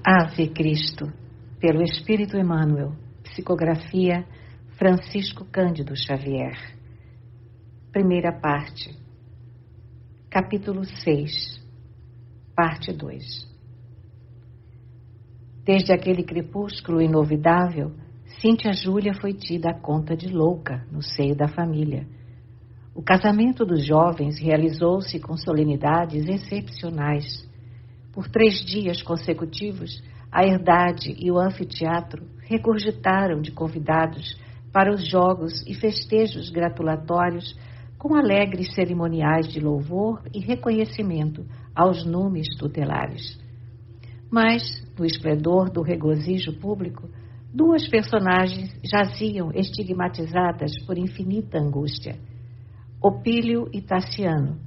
Ave Cristo, pelo Espírito Emmanuel, psicografia Francisco Cândido Xavier. Primeira parte, capítulo 6, parte 2. Desde aquele crepúsculo inovidável, Cíntia Júlia foi tida à conta de louca no seio da família. O casamento dos jovens realizou-se com solenidades excepcionais. Por 3 dias consecutivos, a herdade e o anfiteatro regurgitaram de convidados para os jogos e festejos gratulatórios com alegres cerimoniais de louvor e reconhecimento aos numes tutelares. Mas, no esplendor do regozijo público, 2 personagens jaziam estigmatizadas por infinita angústia: Opílio e Tassiano,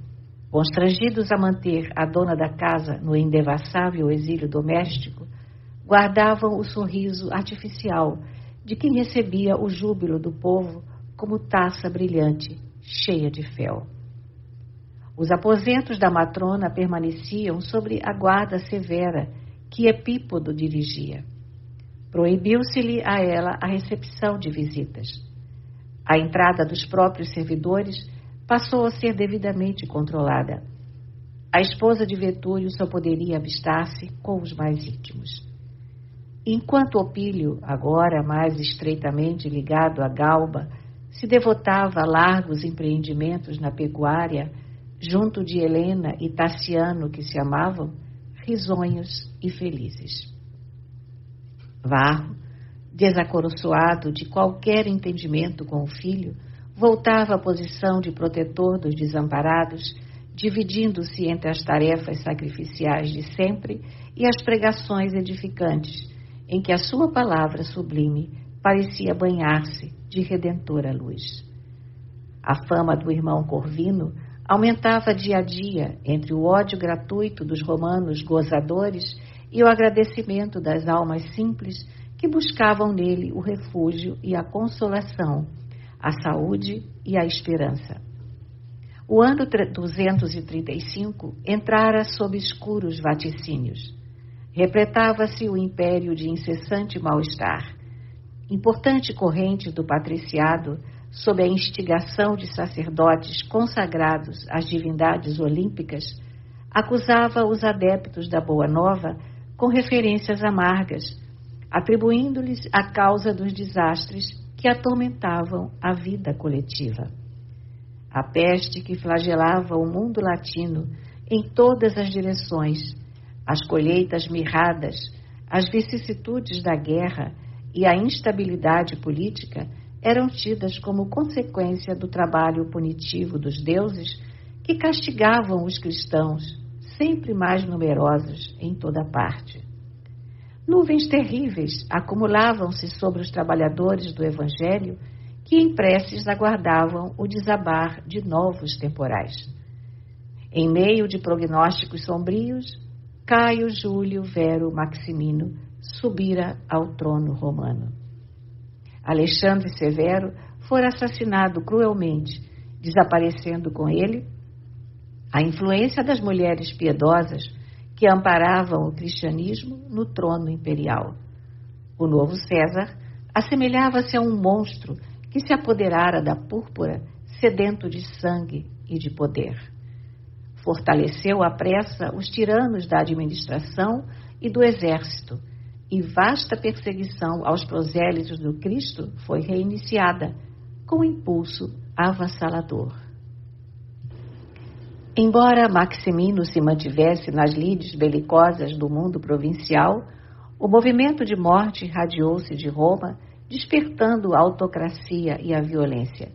constrangidos a manter a dona da casa no indevassável exílio doméstico, guardavam o sorriso artificial de quem recebia o júbilo do povo como taça brilhante, cheia de fel. Os aposentos da matrona permaneciam sobre a guarda severa que Epípodo dirigia. Proibiu-se-lhe a ela a recepção de visitas. A entrada dos próprios servidores passou a ser devidamente controlada. A esposa de Vetúrio só poderia avistar-se com os mais íntimos. Enquanto Opílio, agora mais estreitamente ligado à Galba, se devotava a largos empreendimentos na pecuária, junto de Helena e Tassiano, que se amavam, risonhos e felizes. Varro, desacoroçoado de qualquer entendimento com o filho, voltava à posição de protetor dos desamparados, dividindo-se entre as tarefas sacrificiais de sempre e as pregações edificantes, em que a sua palavra sublime parecia banhar-se de redentora luz. A fama do irmão Corvino aumentava dia a dia entre o ódio gratuito dos romanos gozadores e o agradecimento das almas simples que buscavam nele o refúgio e a consolação, a saúde e a esperança. O ano 235 entrara sob escuros vaticínios. Repletava-se o império de incessante mal-estar. Importante corrente do patriciado, sob a instigação de sacerdotes consagrados às divindades olímpicas, acusava os adeptos da Boa Nova com referências amargas, atribuindo-lhes a causa dos desastres que atormentavam a vida coletiva. A peste que flagelava o mundo latino em todas as direções, as colheitas mirradas, as vicissitudes da guerra e a instabilidade política eram tidas como consequência do trabalho punitivo dos deuses que castigavam os cristãos, sempre mais numerosos em toda parte. Nuvens terríveis acumulavam-se sobre os trabalhadores do Evangelho que em preces aguardavam o desabar de novos temporais. Em meio de prognósticos sombrios, Caio Júlio Vero Maximino subira ao trono romano. Alexandre Severo fora assassinado cruelmente, desaparecendo com ele a influência das mulheres piedosas que amparavam o cristianismo no trono imperial. O novo César assemelhava-se a um monstro que se apoderara da púrpura, sedento de sangue e de poder. Fortaleceu à pressa os tiranos da administração e do exército, e vasta perseguição aos prosélitos do Cristo foi reiniciada, com impulso avassalador. Embora Maximino se mantivesse nas lides belicosas do mundo provincial, o movimento de morte irradiou-se de Roma, despertando a autocracia e a violência.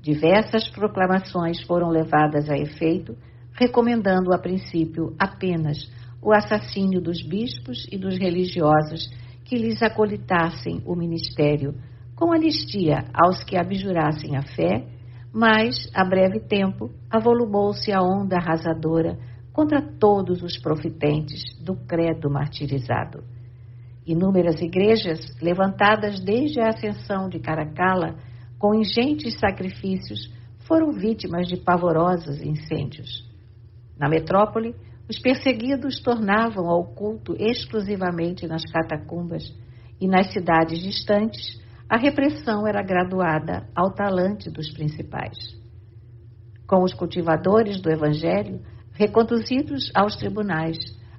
Diversas proclamações foram levadas a efeito, recomendando a princípio apenas o assassínio dos bispos e dos religiosos que lhes acolitassem o ministério, com anistia aos que abjurassem a fé, mas, a breve tempo, avolumou-se a onda arrasadora contra todos os profitentes do credo martirizado. Inúmeras igrejas, levantadas desde a ascensão de Caracalla, com ingentes sacrifícios, foram vítimas de pavorosos incêndios. Na metrópole, os perseguidos tornavam ao culto exclusivamente nas catacumbas e nas cidades distantes, a repressão era graduada ao talante dos principais. Com os cultivadores do Evangelho reconduzidos aos tribunais,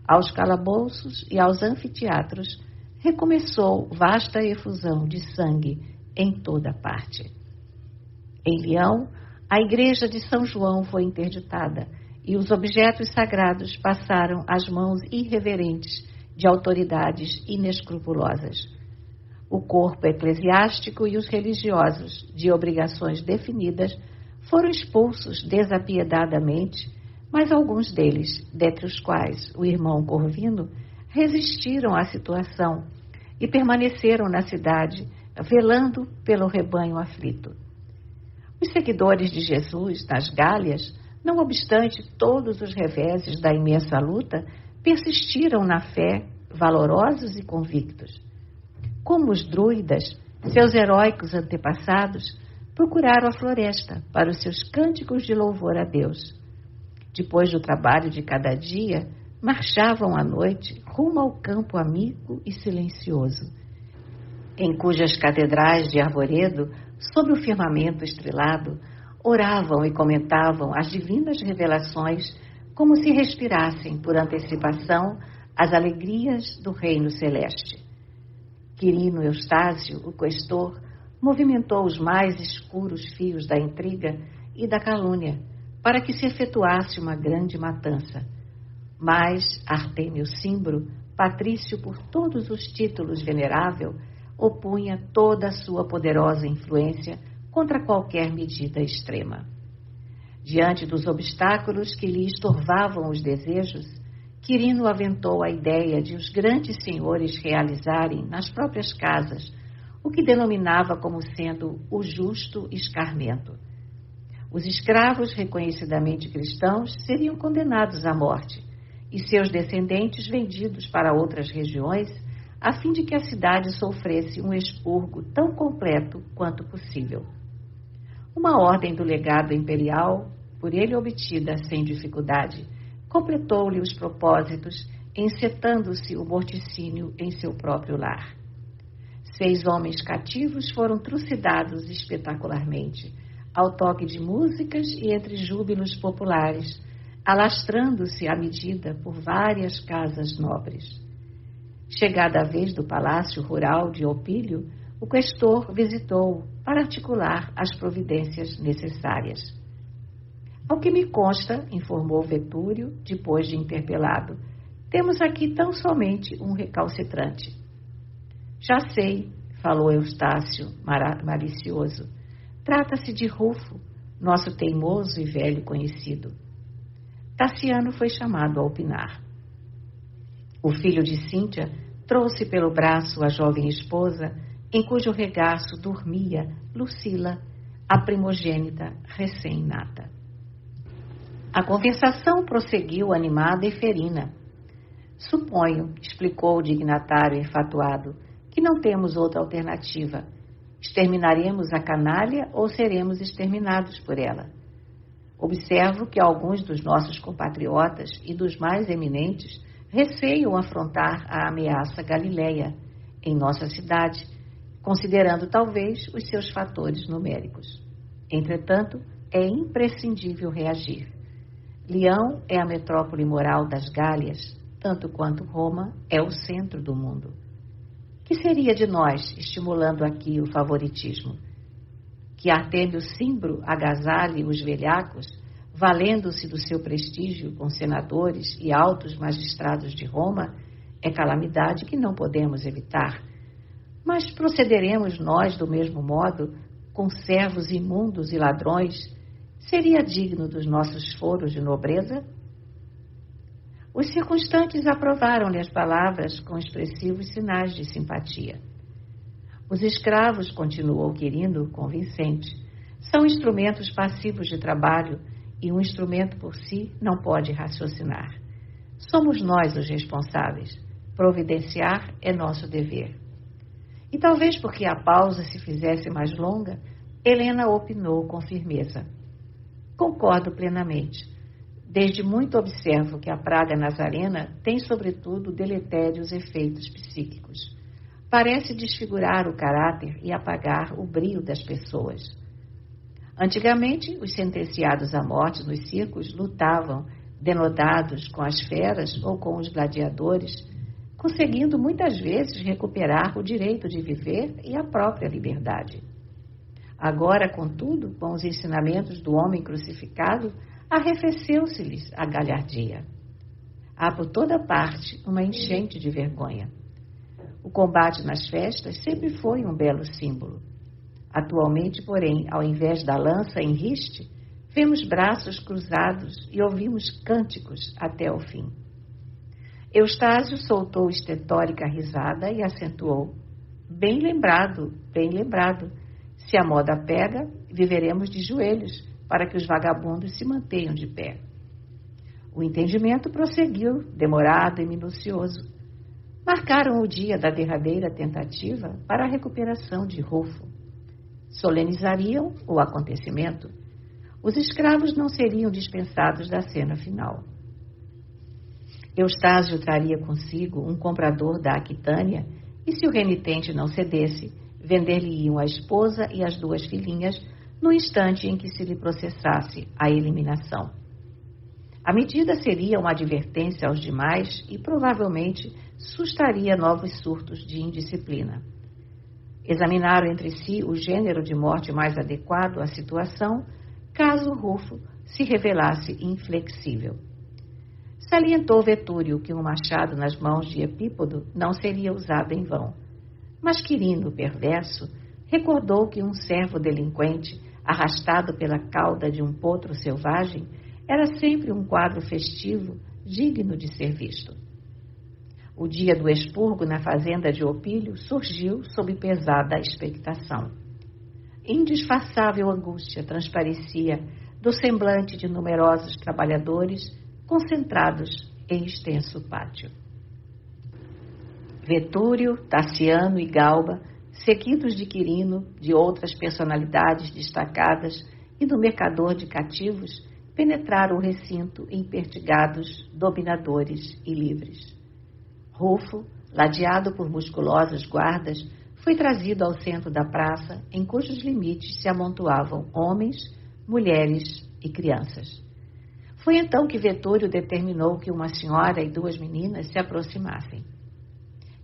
aos calabouços e aos anfiteatros, recomeçou vasta efusão de sangue em toda parte. Em Leão, a igreja de São João foi interditada e os objetos sagrados passaram às mãos irreverentes de autoridades inescrupulosas. O corpo eclesiástico e os religiosos, de obrigações definidas, foram expulsos desapiedadamente, mas alguns deles, dentre os quais o irmão Corvino, resistiram à situação e permaneceram na cidade, velando pelo rebanho aflito. Os seguidores de Jesus nas Gálias, não obstante todos os reveses da imensa luta, persistiram na fé, valorosos e convictos. Como os druidas, seus heróicos antepassados, procuraram a floresta para os seus cânticos de louvor a Deus. Depois do trabalho de cada dia, marchavam à noite rumo ao campo amigo e silencioso, em cujas catedrais de arvoredo, sob o firmamento estrelado, oravam e comentavam as divinas revelações como se respirassem por antecipação as alegrias do reino celeste. Quirino Eustácio, o questor, movimentou os mais escuros fios da intriga e da calúnia para que se efetuasse uma grande matança. Mas Artêmio Cimbro, patrício por todos os títulos venerável, opunha toda a sua poderosa influência contra qualquer medida extrema. Diante dos obstáculos que lhe estorvavam os desejos, Quirino aventou a ideia de os grandes senhores realizarem nas próprias casas o que denominava como sendo o justo escarmento. Os escravos reconhecidamente cristãos seriam condenados à morte e seus descendentes vendidos para outras regiões, a fim de que a cidade sofresse um expurgo tão completo quanto possível. Uma ordem do legado imperial, por ele obtida sem dificuldade, completou-lhe os propósitos, encetando-se o morticínio em seu próprio lar. 6 homens cativos foram trucidados espetacularmente, ao toque de músicas e entre júbilos populares, alastrando-se à medida por várias casas nobres. Chegada a vez do palácio rural de Opílio, o questor visitou para articular as providências necessárias. Ao que me consta, informou Vetúrio, depois de interpelado, temos aqui tão somente um recalcitrante. Já sei, falou Eustácio, malicioso, trata-se de Rufo, nosso teimoso e velho conhecido. Tassiano foi chamado a opinar. O filho de Cíntia trouxe pelo braço a jovem esposa, em cujo regaço dormia Lucila, a primogênita recém-nata. A conversação prosseguiu animada e ferina. Suponho, explicou o dignatário enfatuado, que não temos outra alternativa. Exterminaremos a canalha ou seremos exterminados por ela? Observo que alguns dos nossos compatriotas e dos mais eminentes receiam afrontar a ameaça galileia em nossa cidade, considerando talvez os seus fatores numéricos. Entretanto, é imprescindível reagir. Leão é a metrópole moral das Gálias, tanto quanto Roma é o centro do mundo. Que seria de nós estimulando aqui o favoritismo? Que Artêmio Cimbro agasalhe os velhacos, valendo-se do seu prestígio com senadores e altos magistrados de Roma, é calamidade que não podemos evitar. Mas procederemos nós do mesmo modo, com servos imundos e ladrões? Seria digno dos nossos foros de nobreza? Os circunstantes aprovaram-lhe as palavras com expressivos sinais de simpatia. Os escravos, continuou Quirino, convincente, são instrumentos passivos de trabalho e um instrumento por si não pode raciocinar. Somos nós os responsáveis. Providenciar é nosso dever. E talvez porque a pausa se fizesse mais longa, Helena opinou com firmeza. Concordo plenamente. Desde muito observo que a praga nazarena tem, sobretudo, deletérios efeitos psíquicos. Parece desfigurar o caráter e apagar o brio das pessoas. Antigamente, os sentenciados à morte nos circos lutavam, denodados com as feras ou com os gladiadores, conseguindo muitas vezes recuperar o direito de viver e a própria liberdade. Agora, contudo, com os ensinamentos do homem crucificado, arrefeceu-se-lhes a galhardia. Há por toda parte uma enchente de vergonha. O combate nas festas sempre foi um belo símbolo. Atualmente, porém, ao invés da lança em riste, vemos braços cruzados e ouvimos cânticos até o fim. Eustáquio soltou estetórica risada e acentuou: bem lembrado, bem lembrado. Se a moda pega, viveremos de joelhos, para que os vagabundos se mantenham de pé. O entendimento prosseguiu, demorado e minucioso. Marcaram o dia da derradeira tentativa para a recuperação de Rufo. Solenizariam o acontecimento. Os escravos não seriam dispensados da cena final. Eustáquio traria consigo um comprador da Aquitânia e, se o renitente não cedesse, vender-lhe-iam a esposa e as 2 filhinhas no instante em que se lhe processasse a eliminação. A medida seria uma advertência aos demais e provavelmente sustaria novos surtos de indisciplina. Examinaram entre si o gênero de morte mais adequado à situação, caso Rufo se revelasse inflexível. Salientou Vetúrio que um machado nas mãos de Epípodo não seria usado em vão. Mas Quirino, perverso, recordou que um servo delinquente, arrastado pela cauda de um potro selvagem, era sempre um quadro festivo digno de ser visto. O dia do expurgo na fazenda de Opílio surgiu sob pesada expectação. Indisfarçável angústia transparecia do semblante de numerosos trabalhadores concentrados em extenso pátio. Vetúrio, Tassiano e Galba, seguidos de Quirino, de outras personalidades destacadas e do mercador de cativos, penetraram o recinto empertigados, dominadores e livres. Rufo, ladeado por musculosas guardas, foi trazido ao centro da praça, em cujos limites se amontoavam homens, mulheres e crianças. Foi então que Vetúrio determinou que uma senhora e 2 meninas se aproximassem.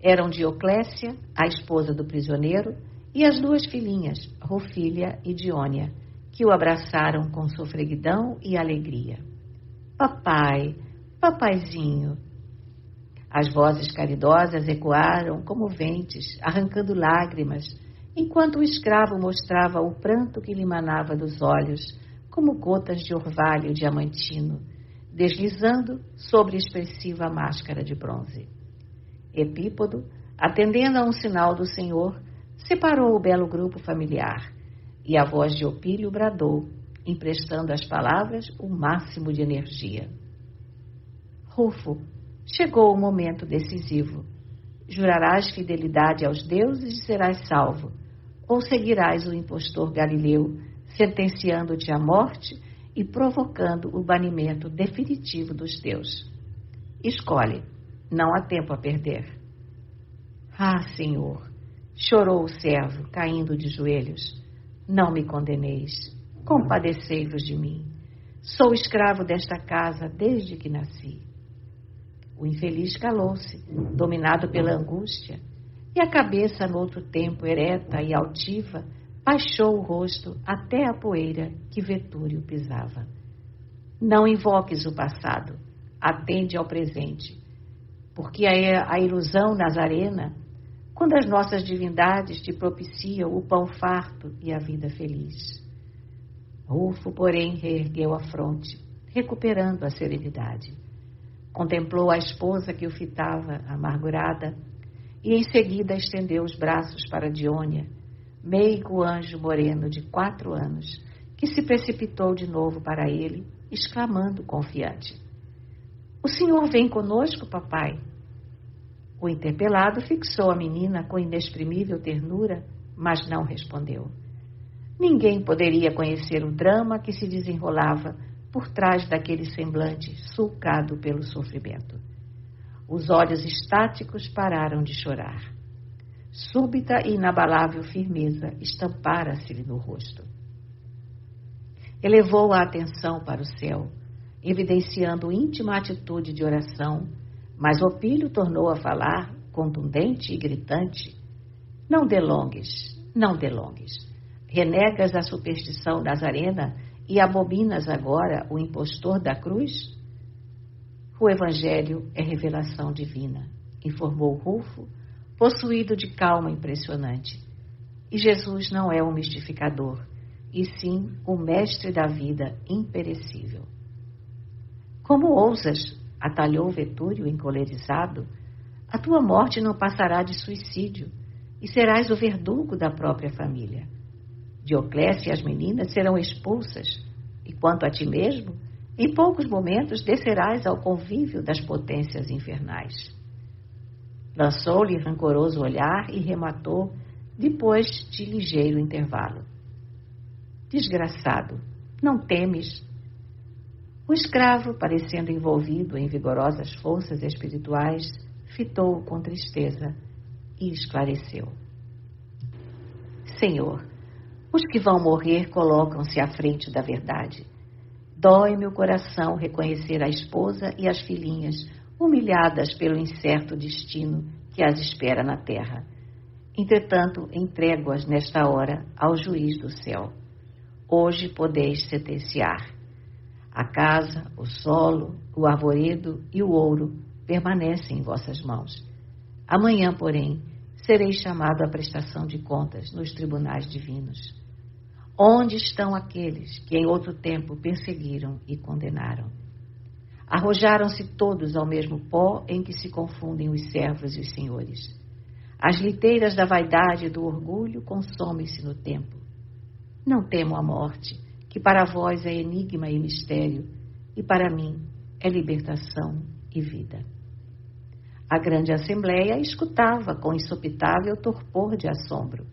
Eram Dioclécia, a esposa do prisioneiro, e as 2 filhinhas, Rufília e Diônia, que o abraçaram com sofreguidão e alegria. Papai, papaizinho. As vozes caridosas ecoaram comoventes, arrancando lágrimas, enquanto o escravo mostrava o pranto que lhe manava dos olhos, como gotas de orvalho diamantino, deslizando sobre expressiva máscara de bronze. Epípodo, atendendo a um sinal do Senhor, separou o belo grupo familiar, e a voz de Opílio bradou, emprestando às palavras o máximo de energia. Rufo, chegou o momento decisivo. Jurarás fidelidade aos deuses e serás salvo, ou seguirás o impostor Galileu, sentenciando-te à morte e provocando o banimento definitivo dos teus. Escolhe, não há tempo a perder. Ah, Senhor, chorou o servo, caindo de joelhos, não me condeneis, compadecei-vos de mim. Sou escravo desta casa desde que nasci. O infeliz calou-se, dominado pela angústia, e a cabeça, no outro tempo ereta e altiva, baixou o rosto até a poeira que Vetúrio pisava. Não invoques o passado, atende ao presente, porque a ilusão nazarena, quando as nossas divindades te propiciam o pão farto e a vida feliz. Rufo, porém, reergueu a fronte, recuperando a serenidade. Contemplou a esposa que o fitava, amargurada, e em seguida estendeu os braços para Diônia, meigo anjo moreno de 4 anos, que se precipitou de novo para ele, exclamando confiante: O senhor vem conosco, papai? O interpelado fixou a menina com inexprimível ternura, mas não respondeu. Ninguém poderia conhecer o drama que se desenrolava por trás daquele semblante sulcado pelo sofrimento. Os olhos estáticos pararam de chorar. Súbita e inabalável firmeza estampara-se-lhe no rosto. Elevou a atenção para o céu, evidenciando íntima atitude de oração, mas Opílio tornou a falar, contundente e gritante: Não delongues, não delongues. Renegas a superstição nazarena e abominas agora o impostor da cruz? O Evangelho é revelação divina, informou Rufo, possuído de calma impressionante. E Jesus não é um mistificador, e sim o mestre da vida imperecível. Como ousas, atalhou Vetúrio encolerizado, a tua morte não passará de suicídio, e serás o verdugo da própria família. Dioclécia e as meninas serão expulsas, e quanto a ti mesmo, em poucos momentos descerás ao convívio das potências infernais. Lançou-lhe rancoroso olhar e rematou, depois de ligeiro intervalo: Desgraçado, não temes? O escravo, parecendo envolvido em vigorosas forças espirituais, fitou-o com tristeza e esclareceu: Senhor, os que vão morrer colocam-se à frente da verdade. Dói-me o coração reconhecer a esposa e as filhinhas humilhadas pelo incerto destino que as espera na terra. Entretanto, entrego-as nesta hora ao juiz do céu. Hoje podeis sentenciar. A casa, o solo, o arvoredo e o ouro permanecem em vossas mãos. Amanhã, porém, serei chamado à prestação de contas nos tribunais divinos. Onde estão aqueles que em outro tempo perseguiram e condenaram? Arrojaram-se todos ao mesmo pó em que se confundem os servos e os senhores. As liteiras da vaidade e do orgulho consomem-se no tempo. Não temo a morte, que para vós é enigma e mistério, e para mim é libertação e vida. A grande assembleia escutava com insopitável torpor de assombro.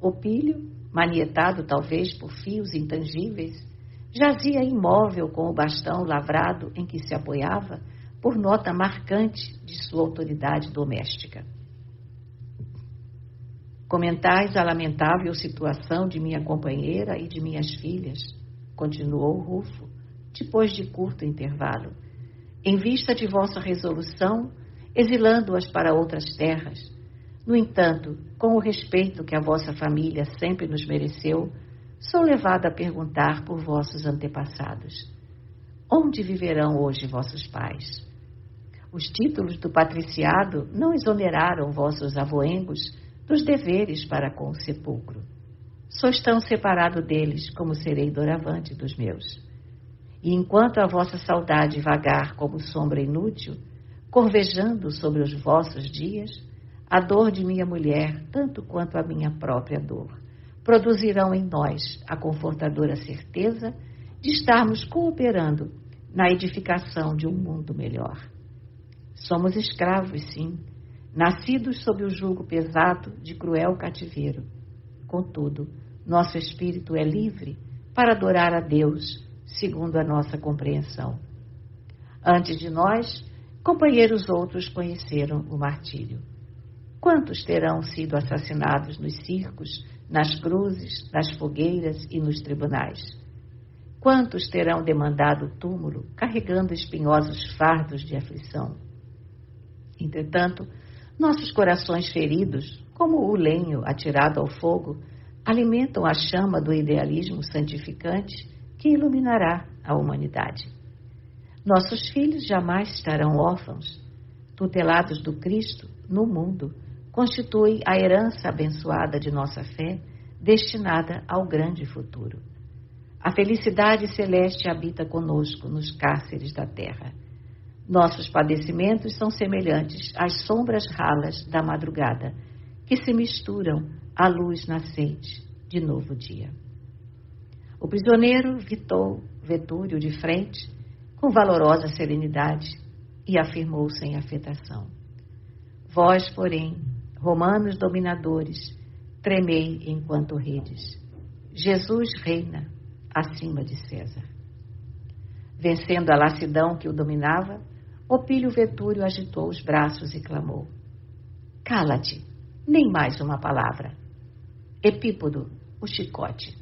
Opílio, manietado talvez por fios intangíveis, jazia imóvel com o bastão lavrado em que se apoiava, por nota marcante de sua autoridade doméstica. Comentais a lamentável situação de minha companheira e de minhas filhas, continuou Rufo, depois de curto intervalo, em vista de vossa resolução, exilando-as para outras terras. No entanto, com o respeito que a vossa família sempre nos mereceu, sou levada a perguntar por vossos antepassados. Onde viverão hoje vossos pais? Os títulos do patriciado não exoneraram vossos avoengos dos deveres para com o sepulcro. Sois tão separado deles como serei doravante dos meus. E enquanto a vossa saudade vagar como sombra inútil, corvejando sobre os vossos dias, a dor de minha mulher, tanto quanto a minha própria dor, produzirão em nós a confortadora certeza de estarmos cooperando na edificação de um mundo melhor. Somos escravos, sim, nascidos sob o jugo pesado de cruel cativeiro. Contudo, nosso espírito é livre para adorar a Deus, segundo a nossa compreensão. Antes de nós, companheiros outros conheceram o martírio. Quantos terão sido assassinados nos circos, nas cruzes, nas fogueiras e nos tribunais? Quantos terão demandado o túmulo, carregando espinhosos fardos de aflição? Entretanto, nossos corações feridos, como o lenho atirado ao fogo, alimentam a chama do idealismo santificante que iluminará a humanidade. Nossos filhos jamais estarão órfãos. Tutelados do Cristo, no mundo, constitui a herança abençoada de nossa fé, destinada ao grande futuro. A felicidade celeste habita conosco nos cárceres da terra. Nossos padecimentos são semelhantes às sombras ralas da madrugada, que se misturam à luz nascente de novo dia. O prisioneiro vitou Vetúrio de frente, com valorosa serenidade, e afirmou sem afetação: Vós, porém, romanos dominadores, tremei enquanto redes. Jesus reina acima de César. Vencendo a lassidão que o dominava, Opílio Vetúrio agitou os braços e clamou: cala-te, nem mais uma palavra. Epípodo, o chicote.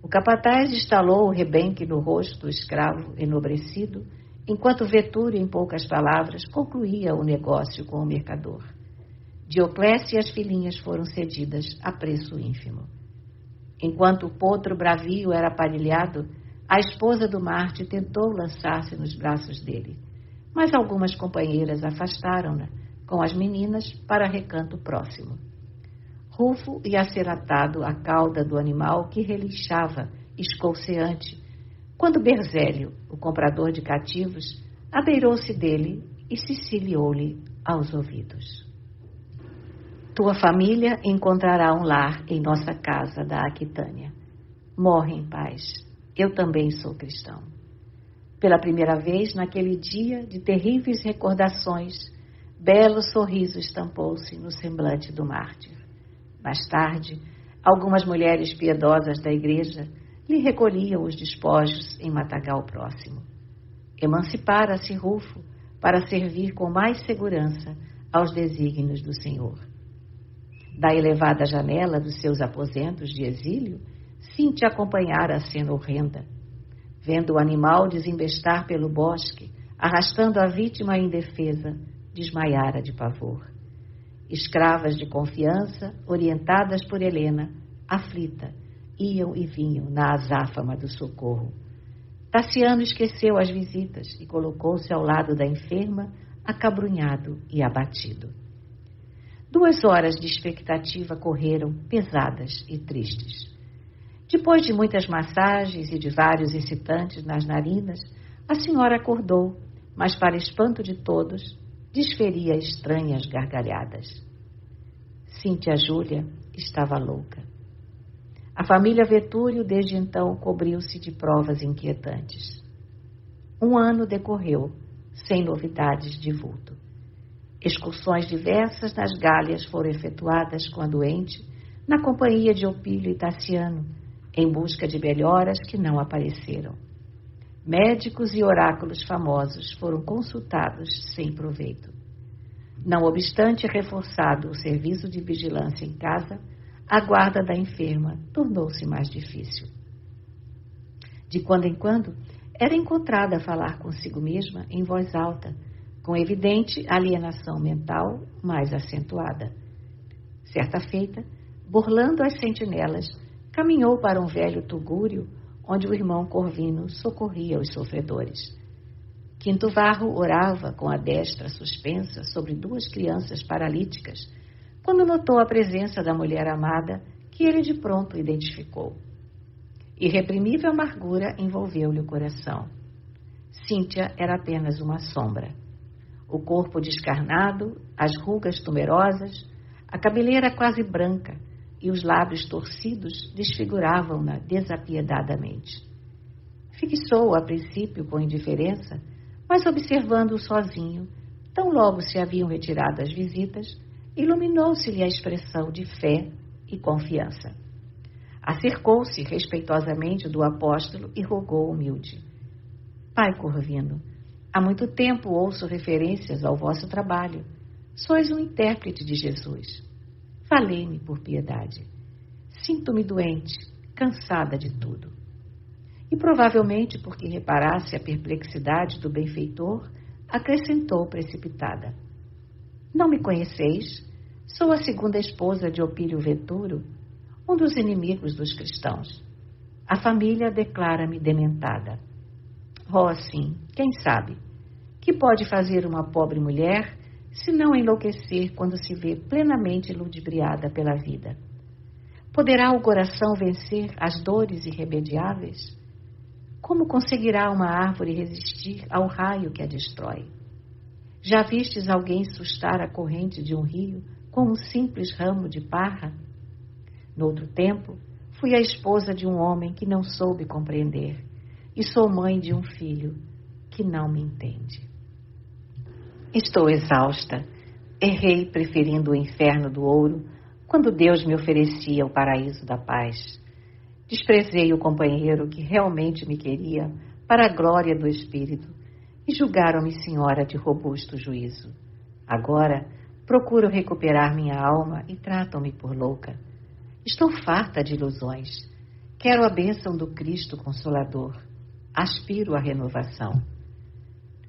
O capataz estalou o rebenque no rosto do escravo enobrecido, enquanto Vetúrio, em poucas palavras, concluía o negócio com o mercador. Dioclésia e as filhinhas foram cedidas a preço ínfimo. Enquanto o potro bravio era aparelhado, a esposa do Marte tentou lançar-se nos braços dele, mas algumas companheiras afastaram-na com as meninas para recanto próximo. Rufo ia ser atado à cauda do animal que relinchava, escolceante, quando Berzélio, o comprador de cativos, abeirou-se dele e ciciliou-lhe aos ouvidos: tua família encontrará um lar em nossa casa da Aquitânia. Morre em paz. Eu também sou cristão. Pela primeira vez, naquele dia de terríveis recordações, belo sorriso estampou-se no semblante do mártir. Mais tarde, algumas mulheres piedosas da igreja lhe recolhiam os despojos em matagal próximo. Emancipara-se Rufo para servir com mais segurança aos desígnios do Senhor. Da elevada janela dos seus aposentos de exílio, Cíntia acompanhara a cena horrenda. Vendo o animal desembestar pelo bosque, arrastando a vítima indefesa, desmaiara de pavor. Escravas de confiança, orientadas por Helena, aflita, iam e vinham na azáfama do socorro. Tassiano esqueceu as visitas e colocou-se ao lado da enferma, acabrunhado e abatido. 2 horas de expectativa correram, pesadas e tristes. Depois de muitas massagens e de vários excitantes nas narinas, a senhora acordou, mas, para espanto de todos, desferia estranhas gargalhadas. Cíntia Júlia estava louca. A família Vetúrio, desde então, cobriu-se de provas inquietantes. 1 ano decorreu, sem novidades de vulto. Excursões diversas nas Gálias foram efetuadas com a doente, na companhia de Opílio e Tassiano, em busca de melhoras que não apareceram. Médicos e oráculos famosos foram consultados sem proveito. Não obstante reforçado o serviço de vigilância em casa, a guarda da enferma tornou-se mais difícil. De quando em quando, era encontrada a falar consigo mesma em voz alta, com evidente alienação mental mais acentuada. Certa feita, burlando as sentinelas, caminhou para um velho tugúrio, onde o irmão Corvino socorria os sofredores. Quinto Varro orava com a destra suspensa sobre 2 crianças paralíticas, quando notou a presença da mulher amada, que ele de pronto identificou. Irreprimível amargura envolveu-lhe o coração. Cíntia era apenas uma sombra. O corpo descarnado, as rugas tumerosas, a cabeleira quase branca e os lábios torcidos desfiguravam-na desapiedadamente. Fixou-o a princípio com indiferença, mas observando-o sozinho, tão logo se haviam retirado as visitas, iluminou-se-lhe a expressão de fé e confiança. Acercou-se respeitosamente do apóstolo e rogou humilde: Pai Corvino, há muito tempo ouço referências ao vosso trabalho. Sois um intérprete de Jesus. Valei-me por piedade. Sinto-me doente, cansada de tudo. E provavelmente porque reparasse a perplexidade do benfeitor, acrescentou precipitada: Não me conheceis? Sou a segunda esposa de Opílio Vetúrio, um dos inimigos dos cristãos. A família declara-me dementada. Oh, sim, quem sabe? Que pode fazer uma pobre mulher se não enlouquecer quando se vê plenamente ludibriada pela vida? Poderá o coração vencer as dores irremediáveis? Como conseguirá uma árvore resistir ao raio que a destrói? Já vistes alguém sustar a corrente de um rio com um simples ramo de parra? Noutro tempo, fui a esposa de um homem que não soube compreender, e sou mãe de um filho que não me entende. Estou exausta. Errei preferindo o inferno do ouro, quando Deus me oferecia o paraíso da paz. Desprezei o companheiro que realmente me queria para a glória do Espírito, e julgaram-me senhora de robusto juízo. Agora procuro recuperar minha alma e tratam-me por louca. Estou farta de ilusões. Quero a bênção do Cristo Consolador. Aspiro à renovação.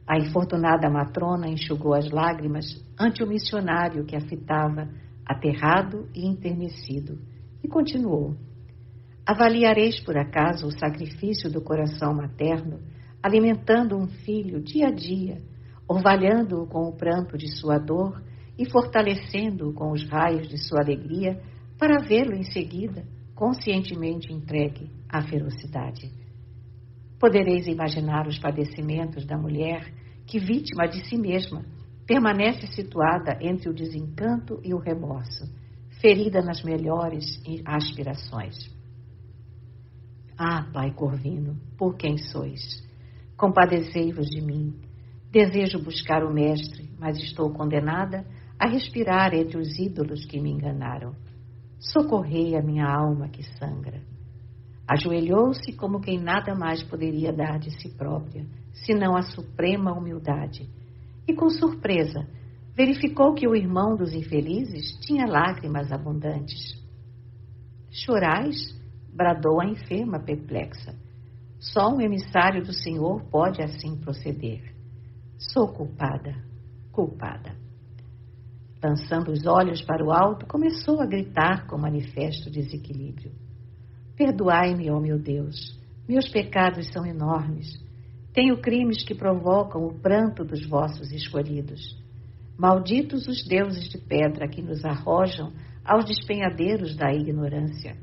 A infortunada matrona enxugou as lágrimas ante o missionário que a fitava, aterrado e enternecido, e continuou: avaliareis por acaso o sacrifício do coração materno, alimentando um filho dia a dia, orvalhando-o com o pranto de sua dor e fortalecendo-o com os raios de sua alegria, para vê-lo em seguida conscientemente entregue à ferocidade. Podereis imaginar os padecimentos da mulher que, vítima de si mesma, permanece situada entre o desencanto e o remorso, ferida nas melhores aspirações. Ah, Pai Corvino, por quem sois? Compadecei-vos de mim. Desejo buscar o Mestre, mas estou condenada a respirar entre os ídolos que me enganaram. Socorrei a minha alma que sangra. Ajoelhou-se como quem nada mais poderia dar de si própria, senão a suprema humildade, e com surpresa verificou que o irmão dos infelizes tinha lágrimas abundantes. Chorais? Bradou a enferma perplexa. Só um emissário do Senhor pode assim proceder. Sou culpada, culpada. Lançando os olhos para o alto, começou a gritar com manifesto desequilíbrio. Perdoai-me, ó meu Deus, meus pecados são enormes. Tenho crimes que provocam o pranto dos vossos escolhidos. Malditos os deuses de pedra que nos arrojam aos despenhadeiros da ignorância.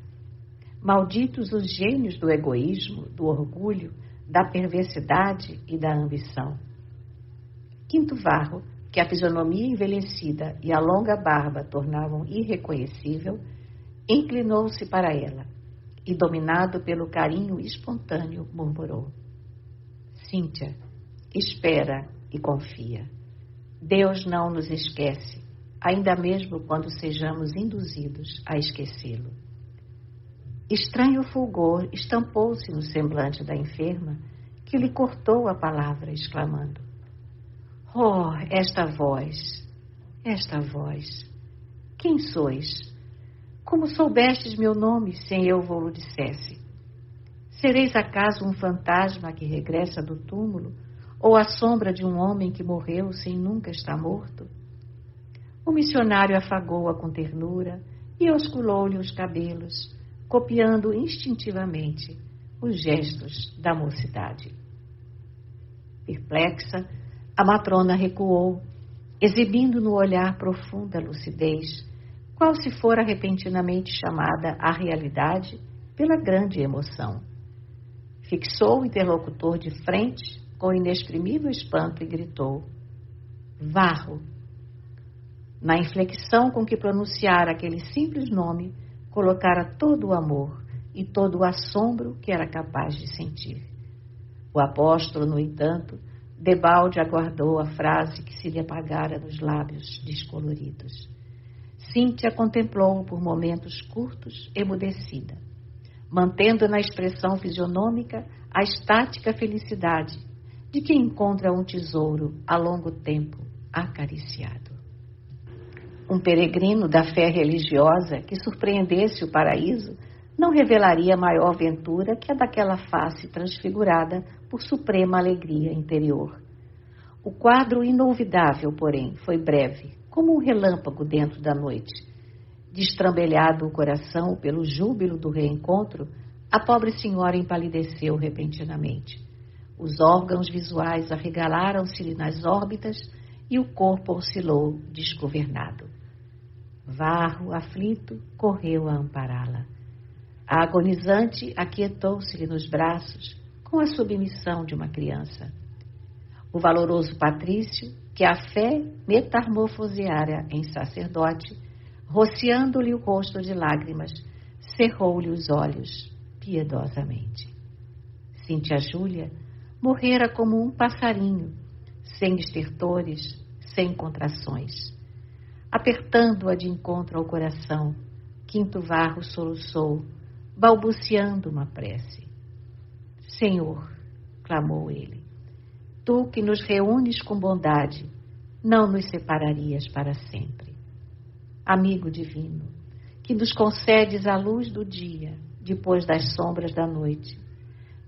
Malditos os gênios do egoísmo, do orgulho, da perversidade e da ambição. Quinto Varro, que a fisionomia envelhecida e a longa barba tornavam irreconhecível, inclinou-se para ela e, dominado pelo carinho espontâneo, murmurou: Cíntia, espera e confia. Deus não nos esquece, ainda mesmo quando sejamos induzidos a esquecê-lo. Estranho fulgor estampou-se no semblante da enferma, que lhe cortou a palavra, exclamando: Oh, esta voz, quem sois? Como soubestes meu nome sem eu vou-lo dissesse? Sereis acaso um fantasma que regressa do túmulo, ou a sombra de um homem que morreu sem nunca estar morto? O missionário afagou-a com ternura e osculou-lhe os cabelos, copiando instintivamente os gestos da mocidade. Perplexa, a matrona recuou, exibindo no olhar profunda lucidez, qual se fora repentinamente chamada à realidade pela grande emoção. Fixou o interlocutor de frente com inexprimível espanto e gritou: Varro! Na inflexão com que pronunciara aquele simples nome, colocara todo o amor e todo o assombro que era capaz de sentir. O apóstolo, no entanto, debalde aguardou a frase que se lhe apagara nos lábios descoloridos. Cíntia contemplou-o por momentos curtos, emudecida, mantendo na expressão fisionômica a estática felicidade de quem encontra um tesouro a longo tempo acariciado. Um peregrino da fé religiosa que surpreendesse o paraíso não revelaria maior ventura que a daquela face transfigurada por suprema alegria interior. O quadro inolvidável, porém, foi breve, como um relâmpago dentro da noite. Destrambelhado o coração pelo júbilo do reencontro, a pobre senhora empalideceu repentinamente. Os órgãos visuais arregalaram-se-lhe nas órbitas e o corpo oscilou desgovernado. Varro, aflito, correu a ampará-la. A agonizante aquietou-se-lhe nos braços com a submissão de uma criança. O valoroso patrício, que a fé metamorfoseara em sacerdote, rociando-lhe o rosto de lágrimas, cerrou-lhe os olhos piedosamente. Cíntia Júlia morrera como um passarinho, sem estertores, sem contrações. Apertando-a de encontro ao coração, Quinto Varro soluçou, balbuciando uma prece. Senhor, clamou ele. Tu que nos reúnes com bondade, não nos separarias para sempre. Amigo divino, que nos concedes a luz do dia, depois das sombras da noite,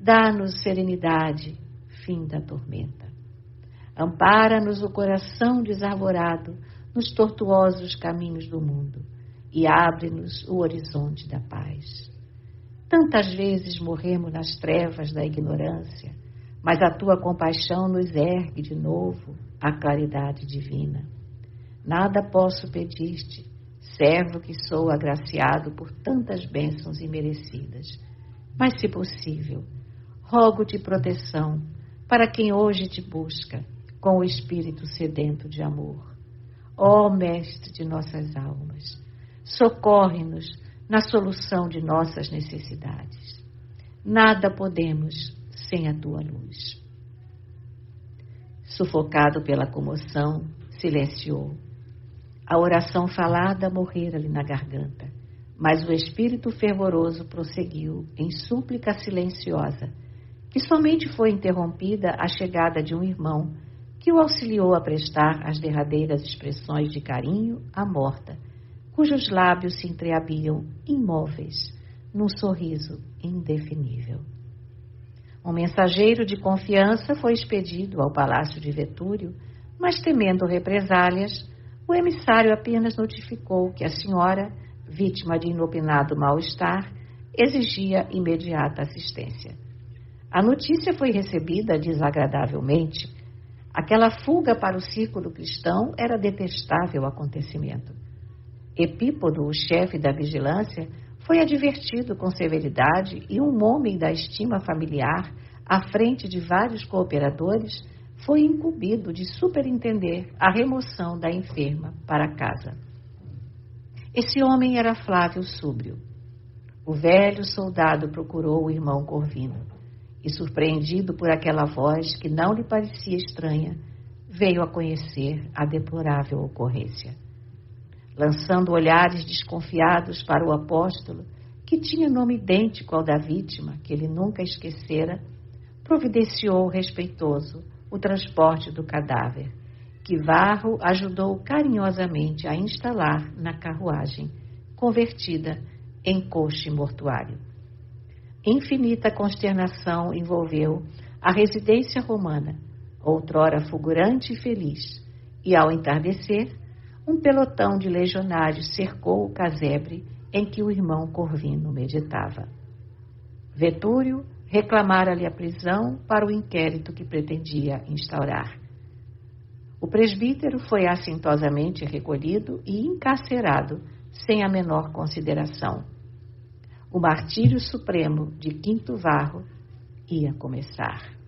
dá-nos serenidade, fim da tormenta. Ampara-nos o coração desarvorado nos tortuosos caminhos do mundo e abre-nos o horizonte da paz. Tantas vezes morremos nas trevas da ignorância, mas a tua compaixão nos ergue de novo à claridade divina. Nada posso pedir-te, servo que sou agraciado por tantas bênçãos imerecidas, mas, se possível, rogo-te proteção para quem hoje te busca com o espírito sedento de amor. Ó Mestre de nossas almas, socorre-nos na solução de nossas necessidades. Nada podemos sem a tua luz. Sufocado pela comoção, silenciou. A oração falada morrera-lhe na garganta, mas o espírito fervoroso prosseguiu em súplica silenciosa, que somente foi interrompida a chegada de um irmão que o auxiliou a prestar as derradeiras expressões de carinho à morta, cujos lábios se entreabriam imóveis num sorriso indefinível. Um mensageiro de confiança foi expedido ao palácio de Vetúrio, mas, temendo represálias, o emissário apenas notificou que a senhora, vítima de inopinado mal-estar, exigia imediata assistência. A notícia foi recebida desagradavelmente. Aquela fuga para o círculo cristão era detestável acontecimento. Epípodo, o chefe da vigilância, foi advertido com severidade e um homem da estima familiar, à frente de vários cooperadores, foi incumbido de superintender a remoção da enferma para casa. Esse homem era Flávio Súbrio. O velho soldado procurou o irmão Corvino e, surpreendido por aquela voz que não lhe parecia estranha, veio a conhecer a deplorável ocorrência. Lançando olhares desconfiados para o apóstolo, que tinha nome idêntico ao da vítima, que ele nunca esquecera, providenciou respeitoso o transporte do cadáver, que Varro ajudou carinhosamente a instalar na carruagem, convertida em coche mortuário. Infinita consternação envolveu a residência romana, outrora fulgurante e feliz, e ao entardecer, um pelotão de legionários cercou o casebre em que o irmão Corvino meditava. Vetúrio reclamara-lhe a prisão para o inquérito que pretendia instaurar. O presbítero foi assintosamente recolhido e encarcerado sem a menor consideração. O martírio supremo de Quinto Varro ia começar.